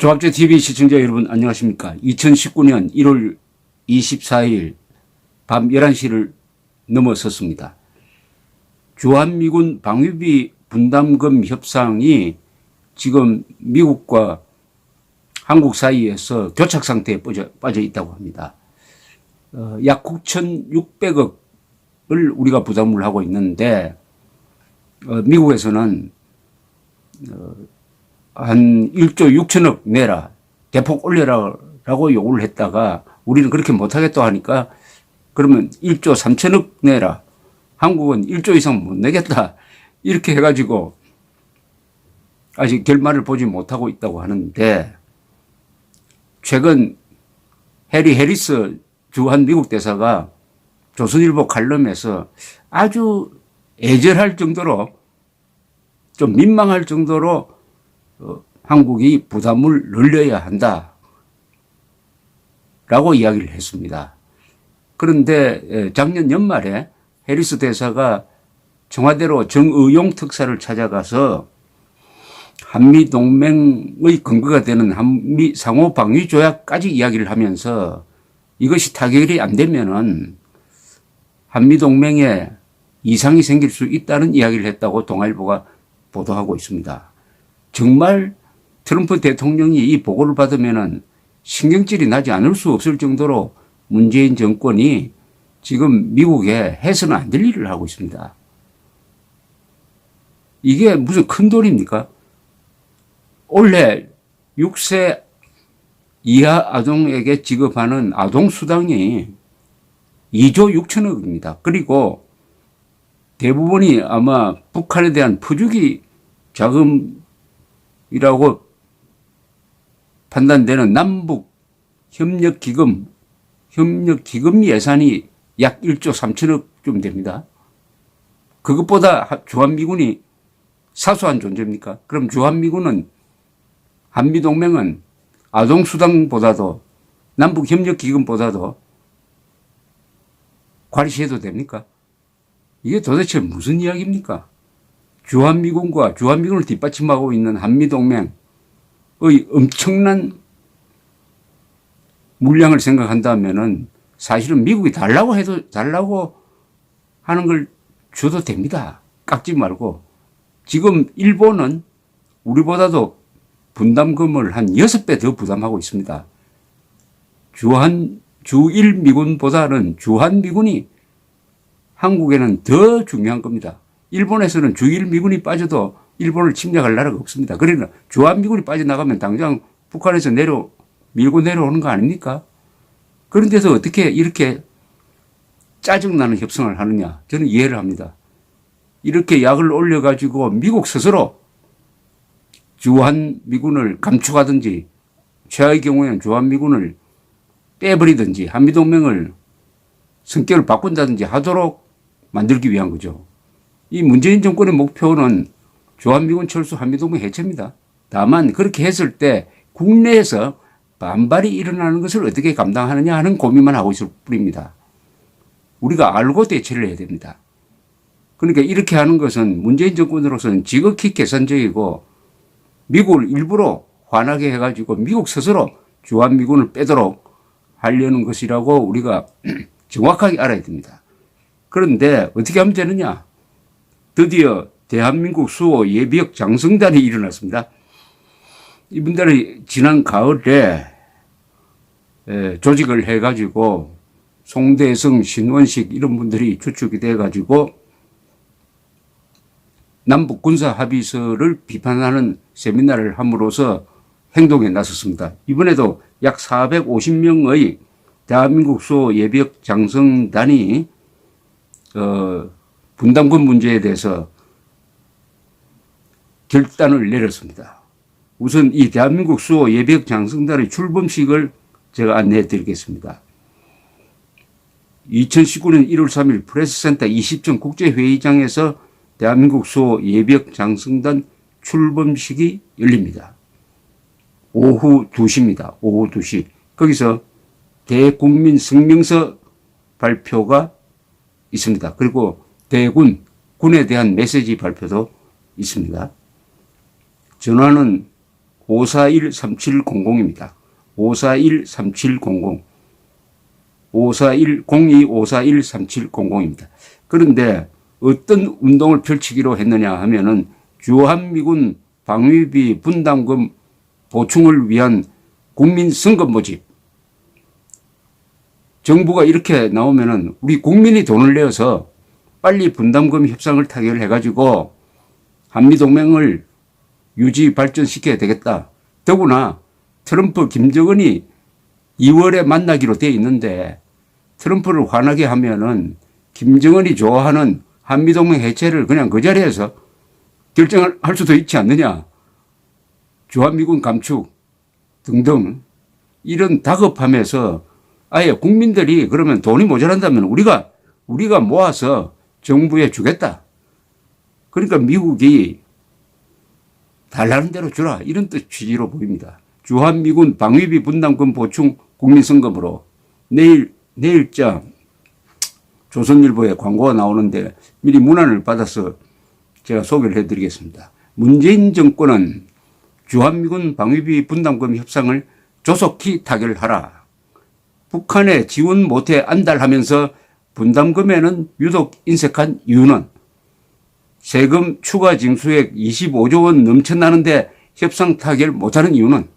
조합제TV 시청자 여러분 안녕하십니까. 2019년 1월 24일 밤 11시를 넘어섰습니다. 주한미군 방위비 분담금 협상이 지금 미국과 한국 사이에서 교착 상태에 빠져 있다고 합니다. 약 9,600억을 우리가 부담을 하고 있는데 미국에서는 한 1조 6천억 내라, 대폭 올려라라고 요구를 했다가 우리는 그렇게 못하겠다 하니까 그러면 1조 3천억 내라, 한국은 1조 이상 못 내겠다 이렇게 해가지고 아직 결말을 보지 못하고 있다고 하는데, 최근 해리 해리스 주한 미국 대사가 조선일보 칼럼에서 아주 애절할 정도로, 좀 민망할 정도로 한국이 부담을 늘려야 한다라고 이야기를 했습니다. 그런데 작년 연말에 해리스 대사가 청와대로 정의용 특사를 찾아가서 한미동맹의 근거가 되는 한미 상호방위조약까지 이야기를 하면서 이것이 타결이 안 되면은 한미동맹에 이상이 생길 수 있다는 이야기를 했다고 동아일보가 보도하고 있습니다. 정말 트럼프 대통령이 이 보고를 받으면은 신경질이 나지 않을 수 없을 정도로 문재인 정권이 지금 미국에 해서는 안 될 일을 하고 있습니다. 이게 무슨 큰 돈입니까? 올해 6세 이하 아동에게 지급하는 아동수당이 2조 6천억입니다. 그리고 대부분이 아마 북한에 대한 퍼주기 자금이라고 판단되는 남북 협력기금 예산이 약 1조 3천억쯤 됩니다. 그것보다 주한미군이 사소한 존재입니까? 그럼 주한미군은, 한미동맹은 아동수당보다도 남북협력기금보다도 과시해도 됩니까? 이게 도대체 무슨 이야기입니까? 주한미군과 주한미군을 뒷받침하고 있는 한미동맹의 엄청난 물량을 생각한다면은 사실은 미국이 달라고 하는 걸 줘도 됩니다. 깎지 말고. 지금 일본은 우리보다도 분담금을 한 6배 더 부담하고 있습니다. 주일 미군보다는 주한미군이 한국에는 더 중요한 겁니다. 일본에서는 주일 미군이 빠져도 일본을 침략할 나라가 없습니다. 그러나 주한미군이 빠져나가면 당장 북한에서 밀고 내려오는 거 아닙니까? 그런데도 어떻게 이렇게 짜증나는 협상을 하느냐, 저는 이해를 합니다. 이렇게 약을 올려가지고 미국 스스로 주한미군을 감축하든지, 최악의 경우에는 주한미군을 빼버리든지 한미동맹을 성격을 바꾼다든지 하도록 만들기 위한 거죠. 이 문재인 정권의 목표는 주한미군 철수, 한미동맹 해체입니다. 다만 그렇게 했을 때 국내에서 반발이 일어나는 것을 어떻게 감당하느냐 하는 고민만 하고 있을 뿐입니다. 우리가 알고 대처를 해야 됩니다. 그러니까 이렇게 하는 것은 문재인 정권으로서는 지극히 계산적이고, 미국을 일부러 화나게 해가지고 미국 스스로 주한미군을 빼도록 하려는 것이라고 우리가 정확하게 알아야 됩니다. 그런데 어떻게 하면 되느냐? 드디어 대한민국 수호 예비역 장성단이 일어났습니다. 이분들이 지난 가을에 조직을 해가지고 송대성, 신원식 이런 분들이 주축이 돼가지고 남북 군사 합의서를 비판하는 세미나를 함으로써 행동에 나섰습니다. 이번에도 약 450명의 대한민국 수호 예비역 장성단이 분담금 문제에 대해서 결단을 내렸습니다. 우선 이 대한민국 수호 예비역 장성단의 출범식을 제가 안내해 드리겠습니다. 2019년 1월 3일 프레스센터 20층 국제회의장에서 대한민국 수호 예비역 장성단 출범식이 열립니다. 오후 2시입니다. 오후 2시. 거기서 대국민 성명서 발표가 있습니다. 그리고 군에 대한 메시지 발표도 있습니다. 전화는 541-3700입니다. 541-3700. 541-02-541-3700입니다. 그런데 어떤 운동을 펼치기로 했느냐 하면은 주한미군 방위비 분담금 보충을 위한 국민선거 모집. 정부가 이렇게 나오면은 우리 국민이 돈을 내어서 빨리 분담금 협상을 타결해가지고 한미동맹을 유지 발전시켜야 되겠다. 더구나 트럼프 김정은이 2월에 만나기로 돼 있는데 트럼프를 화나게 하면은 김정은이 좋아하는 한미동맹 해체를 그냥 그 자리에서 결정할 수도 있지 않느냐. 주한미군 감축 등등 이런 다급함에서 아예 국민들이 그러면 돈이 모자란다면 우리가 모아서 정부에 주겠다. 그러니까 미국이 달라는 대로 주라. 이런 뜻 취지로 보입니다. 주한미군 방위비 분담금 보충 국민선거으로 내일자 조선일보에 광고가 나오는데 미리 문안을 받아서 제가 소개를 해드리겠습니다. 문재인 정권은 주한미군 방위비 분담금 협상을 조속히 타결하라. 북한에 지원 못해 안달하면서 분담금에는 유독 인색한 이유는 세금 추가 징수액 25조 원 넘쳐나는데 협상 타결 못하는 이유는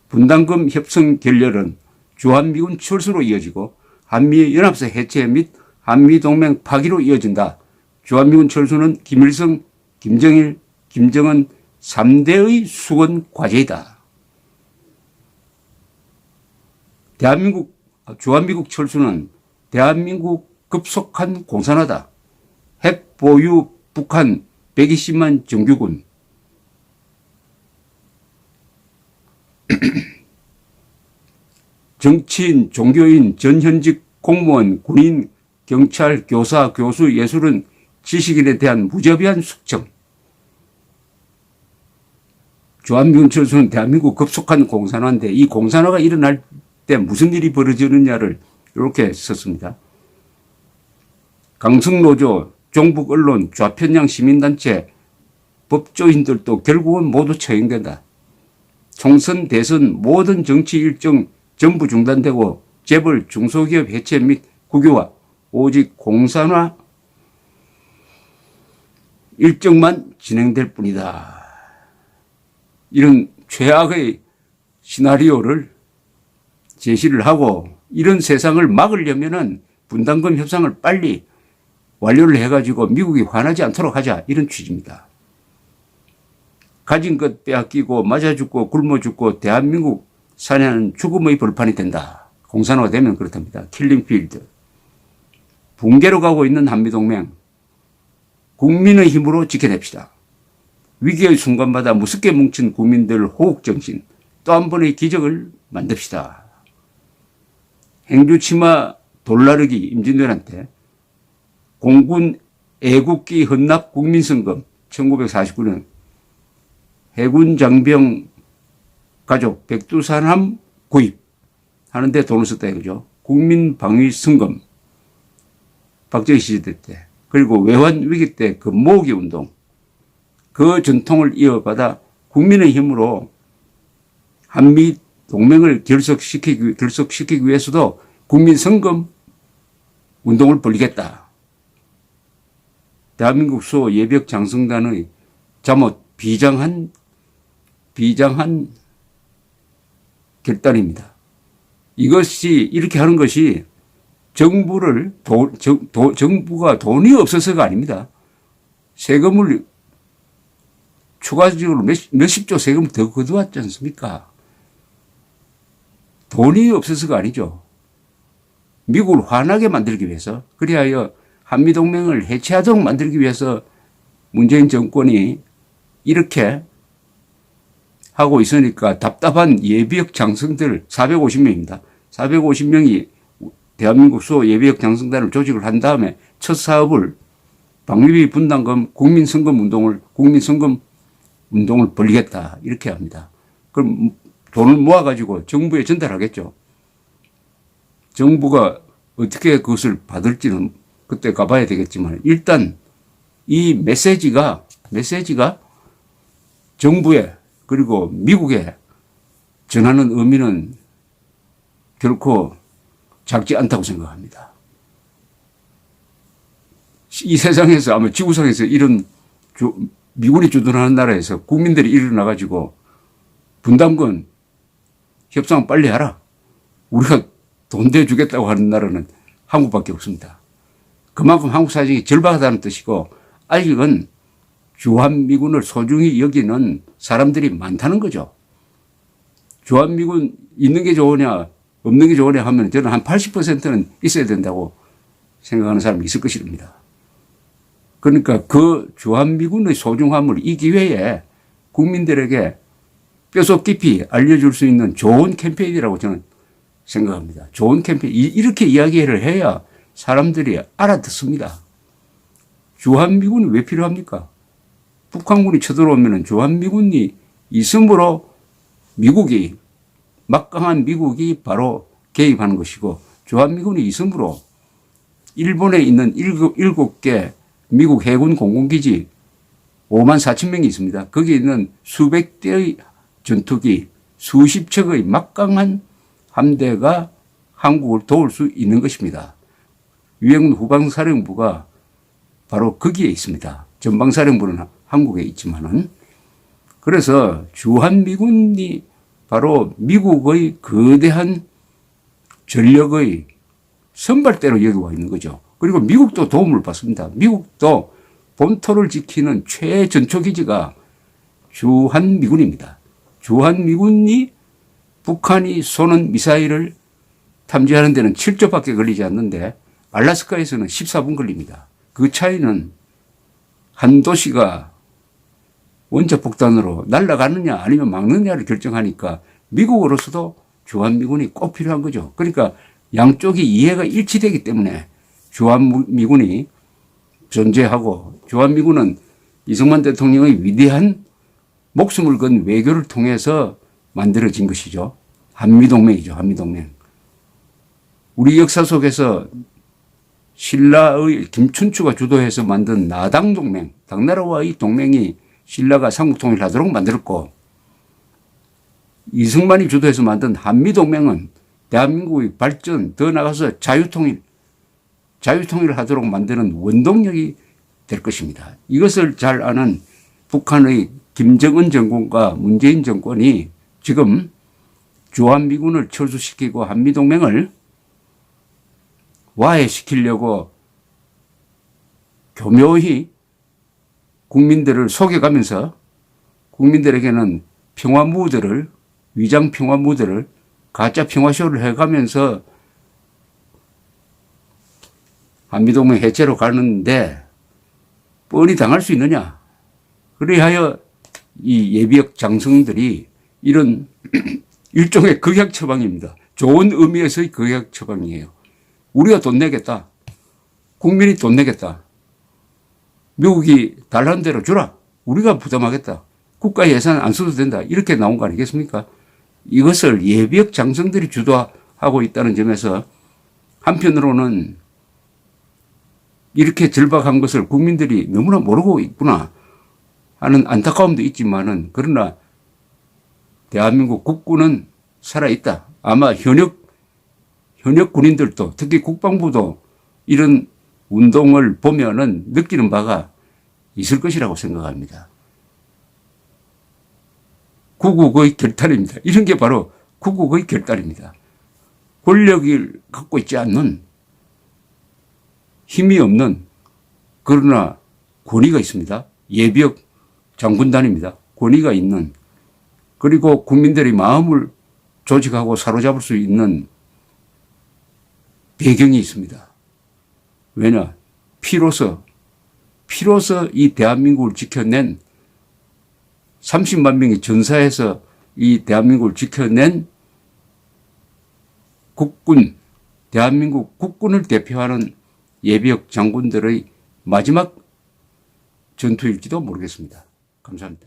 분담금 협상 결렬은 주한미군 철수로 이어지고 한미연합사 해체 및 한미동맹 파기로 이어진다. 주한미군 철수는 김일성, 김정일, 김정은 3대의 수건 과제이다. 주한미국 철수는 대한민국 급속한 공산화다. 핵 보유 북한 120만 정규군. 정치인, 종교인, 전현직 공무원, 군인, 경찰, 교사, 교수, 예술은 지식인에 대한 무자비한 숙청. 주한미군 철수는 대한민국 급속한 공산화인데 이 공산화가 일어날 때 무슨 일이 벌어지느냐를 이렇게 썼습니다. 강성노조, 종북 언론, 좌편향 시민단체, 법조인들도 결국은 모두 처형된다. 총선, 대선 모든 정치 일정 전부 중단되고 재벌, 중소기업 해체 및 국유화, 오직 공산화 일정만 진행될 뿐이다. 이런 최악의 시나리오를 제시를 하고 이런 세상을 막으려면은 분담금 협상을 빨리 완료를 해가지고 미국이 화나지 않도록 하자 이런 취지입니다. 가진 것 빼앗기고 맞아 죽고 굶어 죽고 대한민국 사내는 죽음의 벌판이 된다. 공산화가 되면 그렇답니다. 킬링필드. 붕괴로 가고 있는 한미동맹. 국민의 힘으로 지켜냅시다. 위기의 순간마다 무섭게 뭉친 국민들 호국정신. 또 한 번의 기적을 만듭시다. 행주치마 돌나르기 임진왜란때 공군 애국기 헌납 국민성금 1949년 해군 장병 가족 백두산함 구입하는데 돈을 썼다 이거죠. 국민방위성금 박정희 시대 때 그리고 외환 위기 때 그 모으기 운동 그 전통을 이어받아 국민의 힘으로 한미 동맹을 결속시키기 위해서도 국민성금 운동을 벌이겠다. 대한민국 수호 예비역 장성단의 잠옷 비장한 결단입니다. 이것이 이렇게 하는 것이 정부가 돈이 없어서가 아닙니다. 세금을 추가적으로 몇십조 세금을 더 거두었지 않습니까? 돈이 없어서가 아니죠. 미국을 화나게 만들기 위해서 그리하여 한미동맹을 해체하도록 만들기 위해서 문재인 정권이 이렇게 하고 있으니까 답답한 예비역 장성들 450명입니다. 450명이 대한민국 수호 예비역 장성단을 조직을 한 다음에 첫 사업을 방위비 분담금 국민성금 운동을 벌이겠다 이렇게 합니다. 그럼 돈을 모아가지고 정부에 전달하겠죠. 정부가 어떻게 그것을 받을지는 그때 가봐야 되겠지만 일단 이 메시지가 정부에 그리고 미국에 전하는 의미는 결코 작지 않다고 생각합니다. 이 세상에서 아마 지구상에서 이런 미군이 주둔하는 나라에서 국민들이 일어나가지고 분담금 협상 빨리 하라. 우리가 돈 대주겠다고 하는 나라는 한국밖에 없습니다. 그만큼 한국 사정이 절박하다는 뜻이고 아직은 주한미군을 소중히 여기는 사람들이 많다는 거죠. 주한미군 있는 게 좋으냐 없는 게 좋으냐 하면 저는 한 80%는 있어야 된다고 생각하는 사람이 있을 것입니다. 그러니까 그 주한미군의 소중함을 이 기회에 국민들에게 뼈속 깊이 알려줄 수 있는 좋은 캠페인이라고 저는 생각합니다. 좋은 캠페인. 이렇게 이야기를 해야 사람들이 알아듣습니다. 주한미군이 왜 필요합니까? 북한군이 쳐들어오면 주한미군이 있으므로 미국이 막강한 미국이 바로 개입하는 것이고 주한미군이 있으므로 일본에 있는 7개 미국 해군 공군기지 5만 4천 명이 있습니다. 거기에 있는 수백 대의 전투기, 수십 척의 막강한 함대가 한국을 도울 수 있는 것입니다. 유엔군 후방사령부가 바로 거기에 있습니다. 전방사령부는 한국에 있지만은. 그래서 주한미군이 바로 미국의 거대한 전력의 선발대로 여기 와 있는 거죠. 그리고 미국도 도움을 받습니다. 미국도 본토를 지키는 최전초기지가 주한미군입니다. 주한미군이 북한이 쏘는 미사일을 탐지하는 데는 7초밖에 걸리지 않는데 알래스카에서는 14분 걸립니다. 그 차이는 한 도시가 원자폭탄으로 날아가느냐 아니면 막느냐를 결정하니까 미국으로서도 주한미군이 꼭 필요한 거죠. 그러니까 양쪽이 이해가 일치되기 때문에 주한미군이 존재하고 주한미군은 이승만 대통령의 위대한 목숨을 건 외교를 통해서 만들어진 것이죠. 한미동맹이죠. 한미동맹. 우리 역사 속에서 신라의 김춘추가 주도해서 만든 나당동맹, 당나라와의 동맹이 신라가 삼국통일하도록 만들었고 이승만이 주도해서 만든 한미동맹은 대한민국의 발전, 더 나아가서 자유통일을 하도록 만드는 원동력이 될 것입니다. 이것을 잘 아는 북한의 김정은 정권과 문재인 정권이 지금 주한미군을 철수시키고 한미동맹을 와해시키려고 교묘히 국민들을 속여가면서 국민들에게는 평화무드를, 위장 평화무드를, 가짜 평화쇼를 해가면서 한미동맹 해체로 가는데 뻔히 당할 수 있느냐. 그리하여 이 예비역 장성들이 이런 일종의 극약 처방입니다. 좋은 의미에서의 극약 처방이에요. 우리가 돈 내겠다. 국민이 돈 내겠다. 미국이 달라는 대로 주라. 우리가 부담하겠다. 국가 예산 안 써도 된다. 이렇게 나온 거 아니겠습니까? 이것을 예비역 장성들이 주도하고 있다는 점에서 한편으로는 이렇게 절박한 것을 국민들이 너무나 모르고 있구나 하는 안타까움도 있지만은 그러나 대한민국 국군은 살아있다. 아마 현역 군인들도 특히 국방부도 이런 운동을 보면은 느끼는 바가 있을 것이라고 생각합니다. 구국의 결단입니다. 이런 게 바로 구국의 결단입니다. 권력을 갖고 있지 않는 힘이 없는 그러나 권위가 있습니다. 예비역 장군단입니다. 권위가 있는 그리고 국민들의 마음을 조직하고 사로잡을 수 있는 배경이 있습니다. 왜냐? 피로서 이 대한민국을 지켜낸 30만 명이 전사해서 이 대한민국을 지켜낸 국군, 대한민국 국군을 대표하는 예비역 장군들의 마지막 전투일지도 모르겠습니다. 감사합니다.